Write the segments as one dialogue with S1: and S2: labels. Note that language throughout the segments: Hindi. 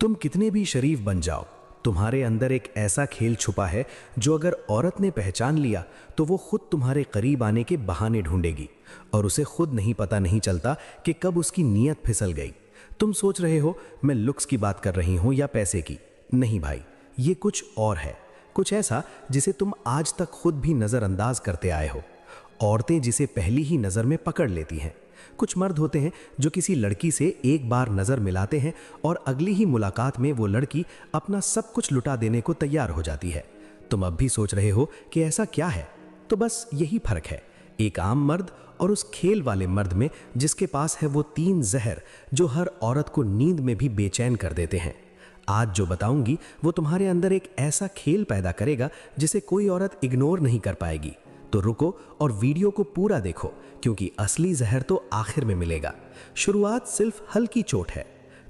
S1: तुम कितने भी शरीफ बन जाओ, तुम्हारे अंदर एक ऐसा खेल छुपा है जो अगर औरत ने पहचान लिया तो वो खुद तुम्हारे करीब आने के बहाने ढूंढेगी और उसे खुद नहीं पता नहीं चलता कि कब उसकी नीयत फिसल गई। तुम सोच रहे हो मैं लुक्स की बात कर रही हूं या पैसे की। नहीं भाई, ये कुछ और है, कुछ ऐसा जिसे तुम आज तक खुद भी नज़रअंदाज करते आए हो। औरतें जिसे पहली ही नज़र में पकड़ लेती हैं। कुछ मर्द होते हैं जो किसी लड़की से एक बार नज़र मिलाते हैं और अगली ही मुलाकात में वो लड़की अपना सब कुछ लुटा देने को तैयार हो जाती है। तुम अब भी सोच रहे हो कि ऐसा क्या है, तो बस यही फर्क है एक आम मर्द और उस खेल वाले मर्द में जिसके पास है वो 3 जहर जो हर औरत को नींद में भी बेचैन कर देते हैं। आज जो बताऊंगी वो तुम्हारे अंदर एक ऐसा खेल पैदा करेगा जिसे कोई औरत इग्नोर नहीं कर पाएगी। तो रुको और वीडियो को पूरा देखो, क्योंकि असली जहर तो आखिर में मिलेगा। शुरुआत सिर्फ हल्की चोट है।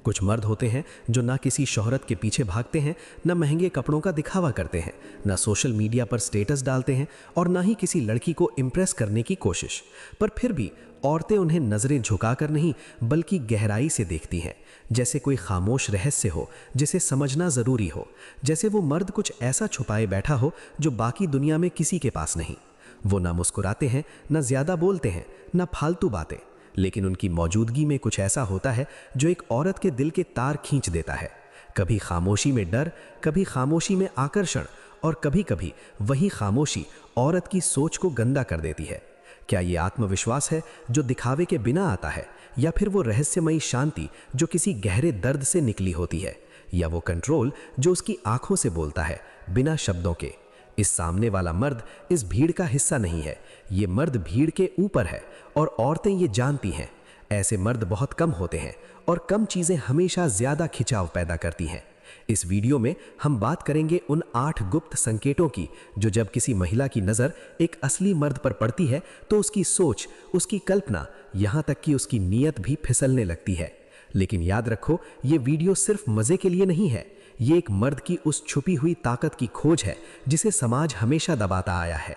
S1: कुछ मर्द होते हैं जो ना किसी शोहरत के पीछे भागते हैं, ना महंगे कपड़ों का दिखावा करते हैं, ना सोशल मीडिया पर स्टेटस डालते हैं और ना ही किसी लड़की को इम्प्रेस करने की कोशिश। पर फिर भी औरतें उन्हें नजरें झुकाकर नहीं बल्कि गहराई से देखती हैं, जैसे कोई खामोश रहस्य हो जिसे समझना जरूरी हो, जैसे वो मर्द कुछ ऐसा छुपाए बैठा हो जो बाकी दुनिया में किसी के पास नहीं। वो ना मुस्कुराते हैं, ना ज्यादा बोलते हैं, ना फालतू बातें, लेकिन उनकी मौजूदगी में कुछ ऐसा होता है जो एक औरत के दिल के तार खींच देता है। कभी खामोशी में डर, कभी खामोशी में आकर्षण और कभी कभी वही खामोशी औरत की सोच को गंदा कर देती है। क्या ये आत्मविश्वास है जो दिखावे के बिना आता है, या फिर वो रहस्यमयी शांति जो किसी गहरे दर्द से निकली होती है, या वो कंट्रोल जो उसकी आंखों से बोलता है बिना शब्दों के। इस सामने वाला मर्द इस भीड़ का हिस्सा नहीं है, ये मर्द भीड़ के ऊपर है और औरतें ये जानती हैं। ऐसे मर्द बहुत कम होते हैं और कम चीजें हमेशा ज्यादा खिंचाव पैदा करती हैं। इस वीडियो में हम बात करेंगे उन 8 गुप्त संकेतों की जो जब किसी महिला की नजर एक असली मर्द पर पड़ती है तो उसकी सोच, उसकी कल्पना, यहां तक कि उसकी नीयत भी फिसलने लगती है। लेकिन याद रखो, ये वीडियो सिर्फ मजे के लिए नहीं है, ये एक मर्द की उस छुपी हुई ताकत की खोज है जिसे समाज हमेशा दबाता आया है।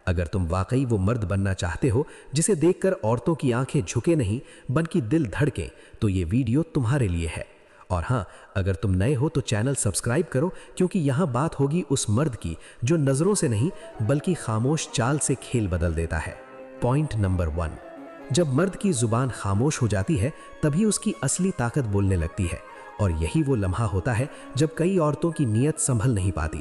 S1: अगर तुम वाकई वो मर्द बनना चाहते हो जिसे देखकर औरतों की आंखें झुके नहीं बल्कि दिल धड़के, तो ये वीडियो तुम्हारे लिए है। और हाँ, अगर तुम नए हो तो चैनल सब्सक्राइब करो, क्योंकि यहाँ बात होगी उस मर्द की जो नजरों से नहीं बल्कि खामोश चाल से खेल बदल देता है। पॉइंट नंबर 1, जब मर्द की जुबान खामोश हो जाती है तभी उसकी असली ताकत बोलने लगती है। और यही वो लम्हा होता है जब कई औरतों की नीयत संभल नहीं पाती।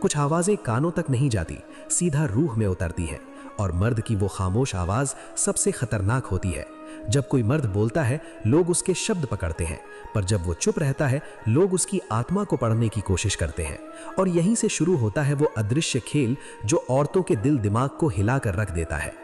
S1: कुछ आवाजें कानों तक नहीं जाती, सीधा रूह में उतरती है, और मर्द की वो खामोश आवाज सबसे खतरनाक होती है। जब कोई मर्द बोलता है लोग उसके शब्द पकड़ते हैं, पर जब वो चुप रहता है लोग उसकी आत्मा को पढ़ने की कोशिश करते हैं। और यहीं से शुरू होता है वो अदृश्य खेल जो औरतों के दिल दिमाग को हिलाकर रख देता है।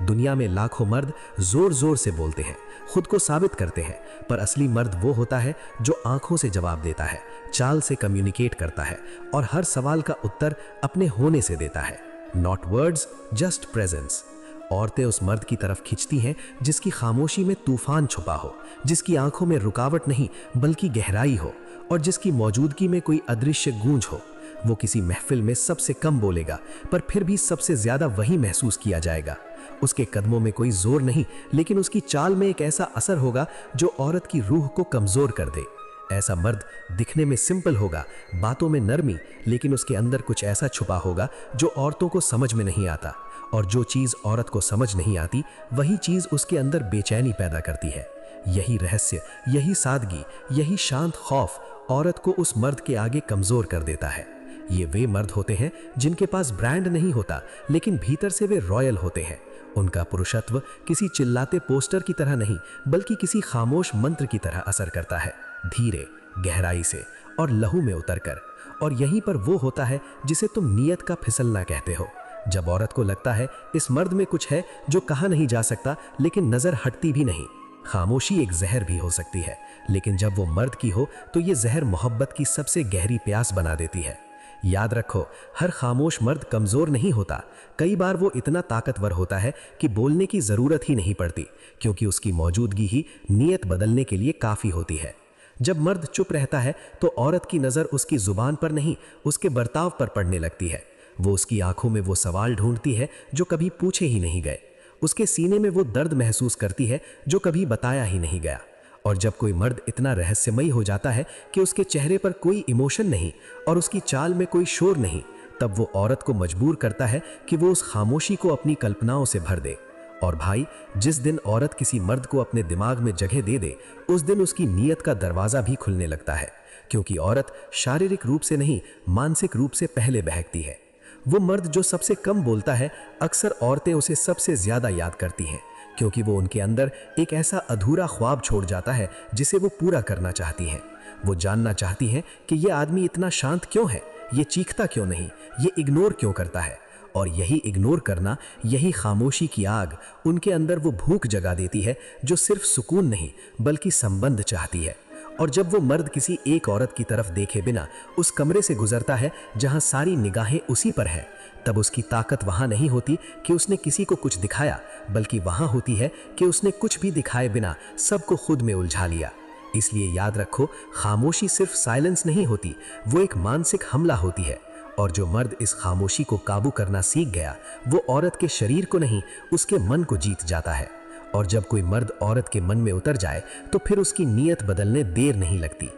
S1: दुनिया में लाखों मर्द जोर जोर से बोलते हैं, खुद को साबित करते हैं, पर असली मर्द वो होता है जो आंखों से जवाब देता है, चाल से कम्युनिकेट करता है और हर सवाल का उत्तर अपने होने से देता है। Not words, just presence. औरतें उस मर्द की तरफ खिंचती हैं जिसकी खामोशी में तूफान छुपा हो, जिसकी आंखों में रुकावट नहीं बल्कि गहराई हो, और जिसकी मौजूदगी में कोई अदृश्य गूंज हो। वो किसी महफिल में सबसे कम बोलेगा, पर फिर भी सबसे ज्यादा वही महसूस किया जाएगा। उसके कदमों में कोई जोर नहीं, लेकिन उसकी चाल में एक ऐसा असर होगा जो औरत की रूह को कमजोर कर दे। ऐसा मर्द दिखने में सिंपल होगा, बातों में नरमी, लेकिन उसके अंदर कुछ ऐसा छुपा होगा जो औरतों को समझ में नहीं आता। और जो चीज औरत को समझ नहीं आती वही चीज उसके अंदर बेचैनी पैदा करती है। यही रहस्य, यही सादगी, यही शांत खौफ औरत को उस मर्द के आगे कमजोर कर देता है। ये वे मर्द होते हैं जिनके पास ब्रांड नहीं होता, लेकिन भीतर से वे रॉयल होते हैं। उनका पुरुषत्व किसी चिल्लाते पोस्टर की तरह नहीं बल्कि किसी खामोश मंत्र की तरह असर करता है, धीरे, गहराई से और लहू में उतरकर। और यहीं पर वो होता है जिसे तुम नीयत का फिसलना कहते हो। जब औरत को लगता है इस मर्द में कुछ है जो कहा नहीं जा सकता, लेकिन नजर हटती भी नहीं। खामोशी एक जहर भी हो सकती है, लेकिन जब वो मर्द की हो तो ये जहर मोहब्बत की सबसे गहरी प्यास बना देती है। याद रखो, हर खामोश मर्द कमजोर नहीं होता। कई बार वो इतना ताकतवर होता है कि बोलने की जरूरत ही नहीं पड़ती, क्योंकि उसकी मौजूदगी ही नीयत बदलने के लिए काफी होती है। जब मर्द चुप रहता है तो औरत की नजर उसकी जुबान पर नहीं उसके बर्ताव पर पड़ने लगती है। वो उसकी आंखों में वो सवाल ढूंढती है जो कभी पूछे ही नहीं गए, उसके सीने में वो दर्द महसूस करती है जो कभी बताया ही नहीं गया, और जब कोई मर्द इतना रहस्यमयी हो जाता है कि उसके चेहरे पर कोई इमोशन नहीं और उसकी चाल में कोई शोर नहीं, तब वो औरत को मजबूर करता है कि वो उस खामोशी को अपनी कल्पनाओं से भर दे। और भाई, जिस दिन औरत किसी मर्द को अपने दिमाग में जगह दे दे, उस दिन उसकी नीयत का दरवाजा भी खुलने लगता है, क्योंकि औरत शारीरिक रूप से नहीं, मानसिक रूप से पहले बहकती है। वो मर्द जो सबसे कम बोलता है, अक्सर औरतें उसे सबसे ज्यादा याद करती हैं, क्योंकि वो उनके अंदर एक ऐसा अधूरा ख्वाब छोड़ जाता है जिसे वो पूरा करना चाहती हैं। वो जानना चाहती हैं कि ये आदमी इतना शांत क्यों है, ये चीखता क्यों नहीं, ये इग्नोर क्यों करता है। और यही इग्नोर करना, यही खामोशी की आग उनके अंदर वो भूख जगा देती है जो सिर्फ सुकून नहीं बल्कि संबंध चाहती है। और जब वो मर्द किसी एक औरत की तरफ देखे बिना उस कमरे से गुजरता है जहां सारी निगाहें उसी पर हैं, तब उसकी ताकत वहां नहीं होती कि उसने किसी को कुछ दिखाया, बल्कि वहां होती है कि उसने कुछ भी दिखाए बिना सबको खुद में उलझा लिया। इसलिए याद रखो, खामोशी सिर्फ साइलेंस नहीं होती, वो एक मानसिक हमला होती है। और जो मर्द इस खामोशी को काबू करना सीख गया, वो औरत के शरीर को नहीं, उसके मन को जीत जाता है। और जब कोई मर्द औरत के मन में उतर जाए तो फिर उसकी नीयत बदलने देर नहीं लगती।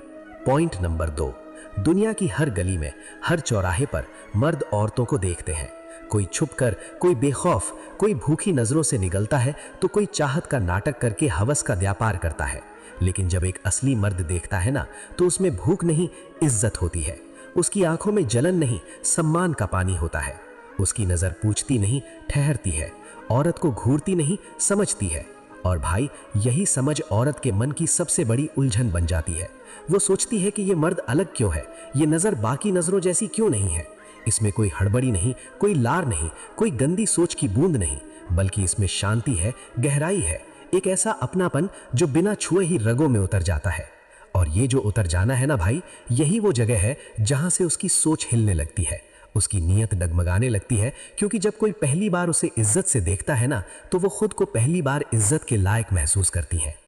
S1: पॉइंट नंबर 2, दुनिया की हर गली में, हर चौराहे पर मर्द औरतों को देखते हैं। कोई छुपकर, कोई बेखौफ, कोई भूखी नजरों से निगलता है, तो कोई चाहत का नाटक करके हवस का व्यापार करता है। लेकिन जब एक असली मर्द देखता है ना, तो उसमें भूख नहीं, इज्जत होती है। उसकी आंखों में जलन नहीं, सम्मान का पानी होता है। उसकी नजर पूछती नहीं, ठहरती है। औरत को घूरती नहीं, समझती है। और भाई, यही समझ औरत के मन की सबसे बड़ी उलझन बन जाती है। वो सोचती है कि ये मर्द अलग क्यों है, ये नजर बाकी नजरों जैसी क्यों नहीं है। इसमें कोई हड़बड़ी नहीं, कोई लार नहीं, कोई गंदी सोच की बूंद नहीं, बल्कि इसमें शांति है, गहराई है, एक ऐसा अपनापन जो बिना छुए ही रगों में उतर जाता है। और ये जो उतर जाना है ना भाई, यही वो जगह है जहां से उसकी सोच हिलने लगती है, उसकी नीयत डगमगाने लगती है। क्योंकि जब कोई पहली बार उसे इज्जत से देखता है ना, तो वो खुद को पहली बार इज्जत के लायक महसूस करती है।